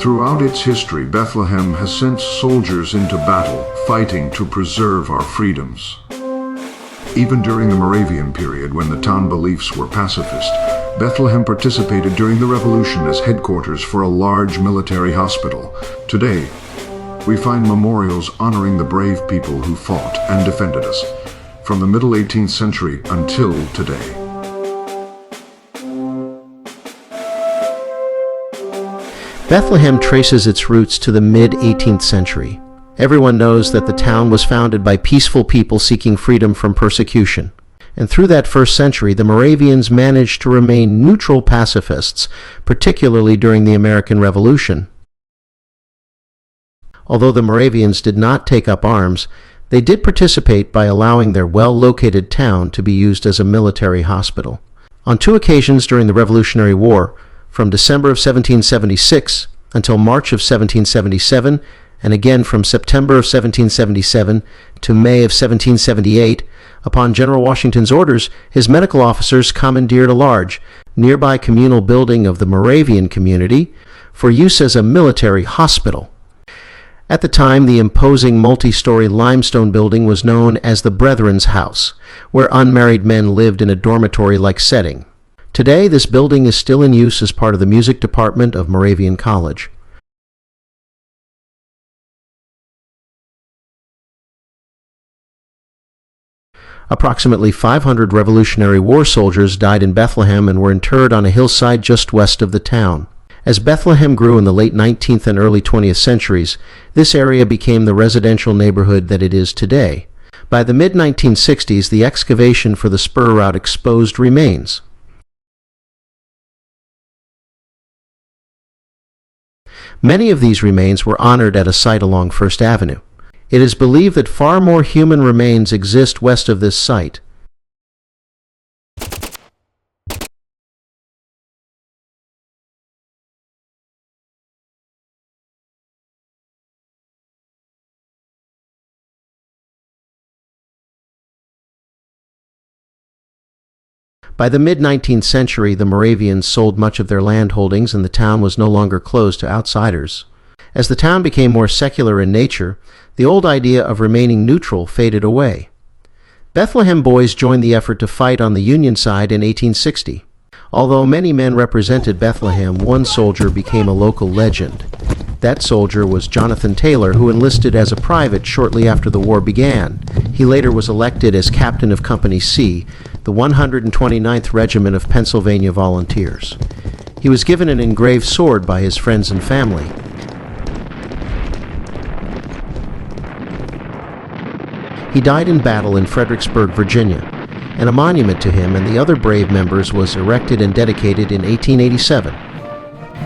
Throughout its history, Bethlehem has sent soldiers into battle, fighting to preserve our freedoms. Even during the Moravian period, when the town beliefs were pacifist, Bethlehem participated during the Revolution as headquarters for a large military hospital. Today, we find memorials honoring the brave people who fought and defended us, from the middle 18th century until today. Bethlehem traces its roots to the mid-18th century. Everyone knows that the town was founded by peaceful people seeking freedom from persecution. And through that first century, the Moravians managed to remain neutral pacifists, particularly during the American Revolution. Although the Moravians did not take up arms, they did participate by allowing their well-located town to be used as a military hospital. On 2 occasions during the Revolutionary War, from December of 1776 until March of 1777, and again from September of 1777 to May of 1778, upon General Washington's orders, his medical officers commandeered a large, nearby communal building of the Moravian community for use as a military hospital. At the time, the imposing multi-story limestone building was known as the Brethren's House, where unmarried men lived in a dormitory-like setting. Today, this building is still in use as part of the music department of Moravian College. Approximately 500 Revolutionary War soldiers died in Bethlehem and were interred on a hillside just west of the town. As Bethlehem grew in the late 19th and early 20th centuries, this area became the residential neighborhood that it is today. By the mid-1960s, the excavation for the spur route exposed remains. Many of these remains were honored at a site along First Avenue. It is believed that far more human remains exist west of this site. By the mid-19th century, the Moravians sold much of their land holdings and the town was no longer closed to outsiders. As the town became more secular in nature, the old idea of remaining neutral faded away. Bethlehem boys joined the effort to fight on the Union side in 1860. Although many men represented Bethlehem, one soldier became a local legend. That soldier was Jonathan Taylor, who enlisted as a private shortly after the war began. He later was elected as captain of Company C, the 129th Regiment of Pennsylvania Volunteers. He was given an engraved sword by his friends and family. He died in battle in Fredericksburg, Virginia, and a monument to him and the other brave members was erected and dedicated in 1887.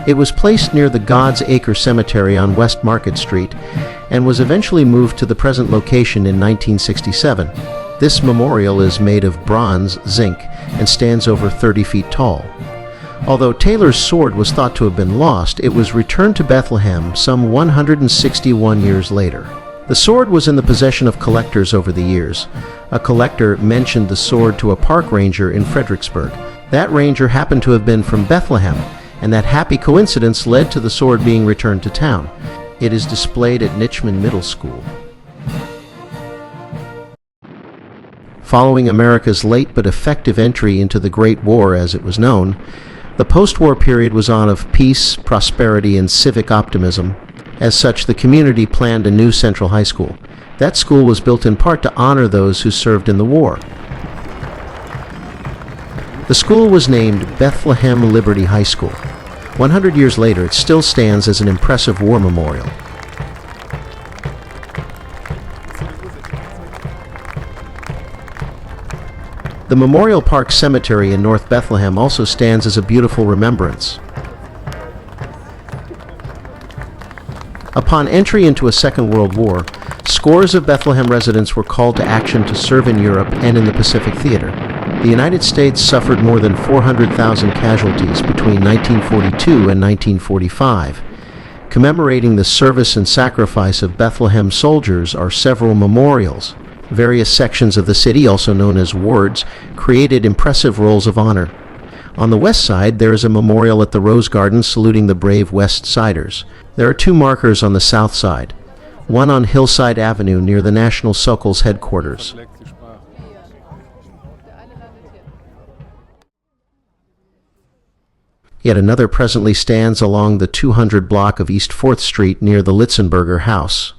It was placed near the God's Acre Cemetery on West Market Street and was eventually moved to the present location in 1967. This memorial is made of bronze, zinc, and stands over 30 feet tall. Although Taylor's sword was thought to have been lost, it was returned to Bethlehem some 161 years later. The sword was in the possession of collectors over the years. A collector mentioned the sword to a park ranger in Fredericksburg. That ranger happened to have been from Bethlehem, and that happy coincidence led to the sword being returned to town. It is displayed at Nichman Middle School. Following America's late but effective entry into the Great War, as it was known, the post-war period was one of peace, prosperity, and civic optimism. As such, the community planned a new central high school. That school was built in part to honor those who served in the war. The school was named Bethlehem Liberty High School. 100 years later, it still stands as an impressive war memorial. The Memorial Park Cemetery in North Bethlehem also stands as a beautiful remembrance. Upon entry into a Second World War, scores of Bethlehem residents were called to action to serve in Europe and in the Pacific Theater. The United States suffered more than 400,000 casualties between 1942 and 1945. Commemorating the service and sacrifice of Bethlehem soldiers are several memorials. Various sections of the city, also known as wards, created impressive rolls of honor. On the west side, there is a memorial at the Rose Garden saluting the brave West Siders. There are two markers on the south side, one on Hillside Avenue near the National Sokol's headquarters. Yet another presently stands along the 200 block of East 4th Street near the Litzenberger House.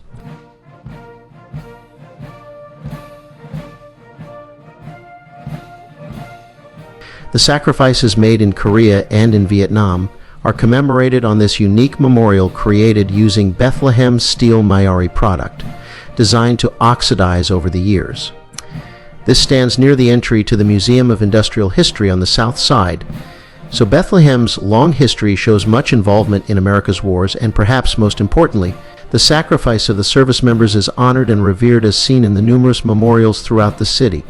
The sacrifices made in Korea and in Vietnam are commemorated on this unique memorial created using Bethlehem steel Mayari product, designed to oxidize over the years. This stands near the entry to the Museum of Industrial History on the south side, so Bethlehem's long history shows much involvement in America's wars, and perhaps most importantly, the sacrifice of the service members is honored and revered as seen in the numerous memorials throughout the city.